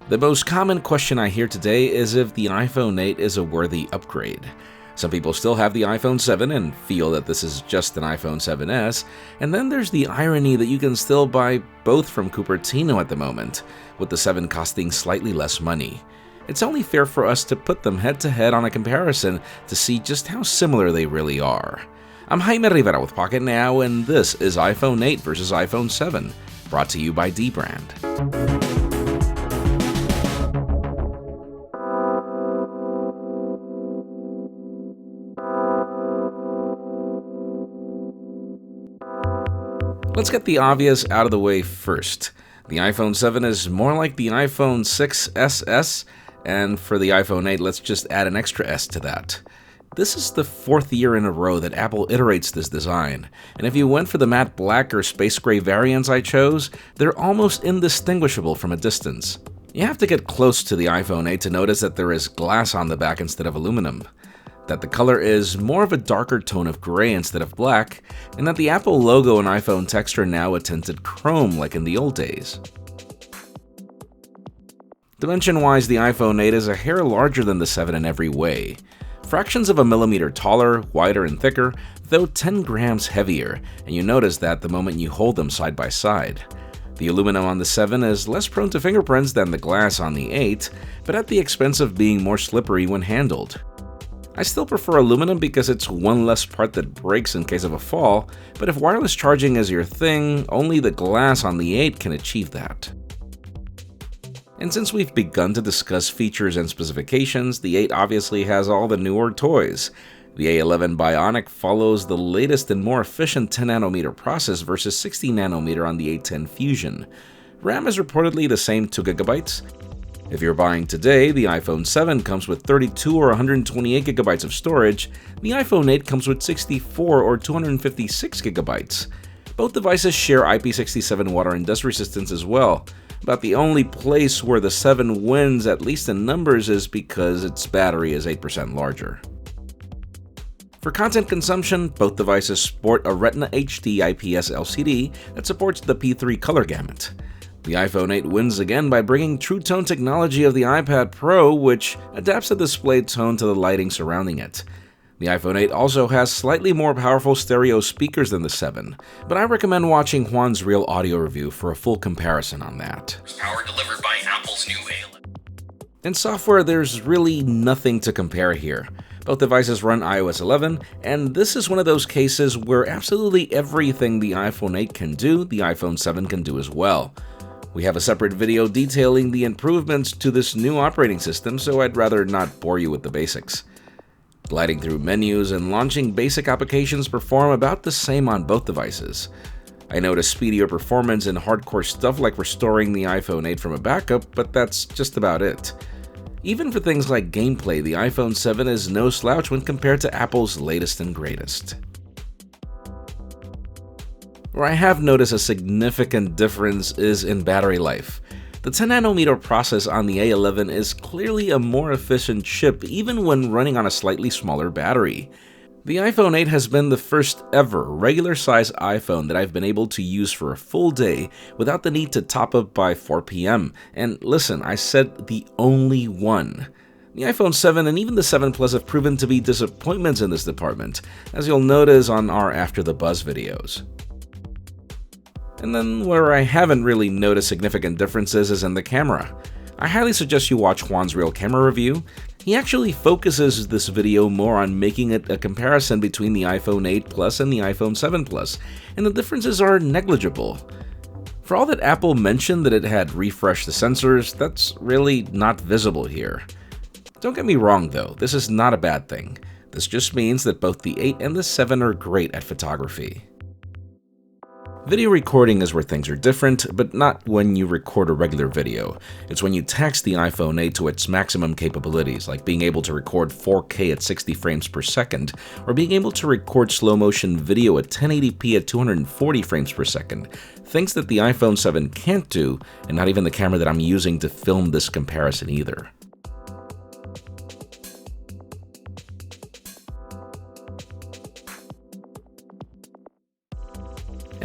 The most common question I hear today is if the iPhone 8 is a worthy upgrade. Some people still have the iPhone 7 and feel that this is just an iPhone 7s, and then there's the irony that you can still buy both from Cupertino at the moment, with the 7 costing slightly less money. It's only fair for us to put them head to head on a comparison to see just how similar they really are. I'm Jaime Rivera with Pocketnow, and this is iPhone 8 versus iPhone 7, brought to you by dbrand. Let's get the obvious out of the way first. The iPhone 7 is more like the iPhone 6SS, and for the iPhone 8, let's just add an extra S to that. This is the 4th year in a row that Apple iterates this design, and if you went for the matte black or space gray variants I chose, they're almost indistinguishable from a distance. You have to get close to the iPhone 8 to notice that there is glass on the back instead of aluminum, that the color is more of a darker tone of gray instead of black, and that the Apple logo and iPhone text are now a tinted chrome like in the old days. Dimension-wise, the iPhone 8 is a hair larger than the 7 in every way. Fractions of a millimeter taller, wider, and thicker, though 10 grams heavier, and you notice that the moment you hold them side by side. The aluminum on the 7 is less prone to fingerprints than the glass on the 8, but at the expense of being more slippery when handled. I still prefer aluminum because it's one less part that breaks in case of a fall, but if wireless charging is your thing, only the glass on the 8 can achieve that. And since we've begun to discuss features and specifications, the 8 obviously has all the newer toys. The A11 Bionic follows the latest and more efficient 10nm process versus 16nm on the A10 Fusion. RAM is reportedly the same 2GB. If you're buying today, the iPhone 7 comes with 32 or 128GB of storage, the iPhone 8 comes with 64 or 256GB. Both devices share IP67 water and dust resistance as well. About the only place where the 7 wins, at least in numbers, is because its battery is 8% larger. For content consumption, both devices sport a Retina HD IPS LCD that supports the P3 color gamut. The iPhone 8 wins again by bringing True Tone technology of the iPad Pro, which adapts the display tone to the lighting surrounding it. The iPhone 8 also has slightly more powerful stereo speakers than the 7, but I recommend watching Juan's Real Audio review for a full comparison on that. Power delivered by Apple's new A11. In software, there's really nothing to compare here. Both devices run iOS 11, and this is one of those cases where absolutely everything the iPhone 8 can do, the iPhone 7 can do as well. We have a separate video detailing the improvements to this new operating system, so I'd rather not bore you with the basics. Gliding through menus and launching basic applications perform about the same on both devices. I notice speedier performance in hardcore stuff like restoring the iPhone 8 from a backup, but that's just about it. Even for things like gameplay, the iPhone 7 is no slouch when compared to Apple's latest and greatest. Where I have noticed a significant difference is in battery life. The 10nm process on the A11 is clearly a more efficient chip even when running on a slightly smaller battery. The iPhone 8 has been the first ever regular-size iPhone that I've been able to use for a full day without the need to top up by 4 p.m. And listen, I said the only one. The iPhone 7 and even the 7 Plus have proven to be disappointments in this department, as you'll notice on our After the Buzz videos. And then where I haven't really noticed significant differences is in the camera. I highly suggest you watch Juan's Real Camera review. He actually focuses this video more on making it a comparison between the iPhone 8 Plus and the iPhone 7 Plus, and the differences are negligible. For all that Apple mentioned that it had refreshed the sensors, that's really not visible here. Don't get me wrong though, this is not a bad thing. This just means that both the 8 and the 7 are great at photography. Video recording is where things are different, but not when you record a regular video. It's when you tax the iPhone 8 to its maximum capabilities, like being able to record 4K at 60 frames per second, or being able to record slow-motion video at 1080p at 240 frames per second. Things that the iPhone 7 can't do, and not even the camera that I'm using to film this comparison either.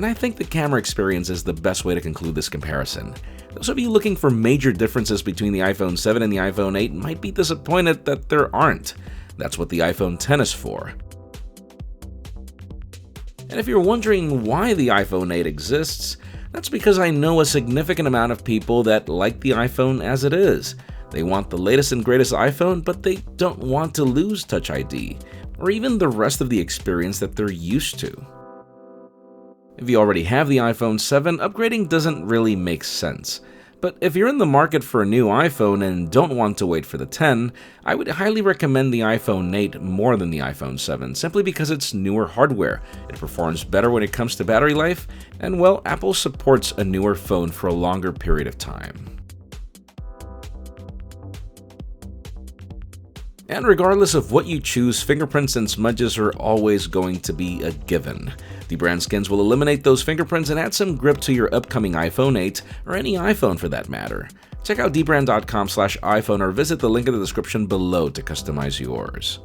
And I think the camera experience is the best way to conclude this comparison. Those of you looking for major differences between the iPhone 7 and the iPhone 8 might be disappointed that there aren't. That's what the iPhone X is for. And if you're wondering why the iPhone 8 exists, that's because I know a significant amount of people that like the iPhone as it is. They want the latest and greatest iPhone, but they don't want to lose Touch ID, or even the rest of the experience that they're used to. If you already have the iPhone 7, upgrading doesn't really make sense. But if you're in the market for a new iPhone and don't want to wait for the 10, I would highly recommend the iPhone 8 more than the iPhone 7, simply because it's newer hardware, it performs better when it comes to battery life, and well, Apple supports a newer phone for a longer period of time. And regardless of what you choose, fingerprints and smudges are always going to be a given. Dbrand skins will eliminate those fingerprints and add some grip to your upcoming iPhone 8, or any iPhone for that matter. Check out dbrand.com/iPhone or visit the link in the description below to customize yours.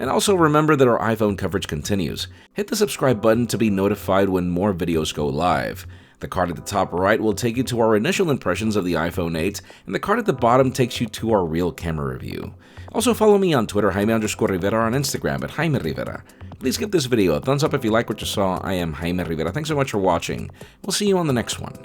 And also remember that our iPhone coverage continues. Hit the subscribe button to be notified when more videos go live. The card at the top right will take you to our initial impressions of the iPhone 8, and the card at the bottom takes you to our real camera review. Also follow me on Twitter, Jaime_Rivera, on Instagram at Jaime Rivera. Please give this video a thumbs up if you like what you saw. I am Jaime Rivera. Thanks so much for watching. We'll see you on the next one.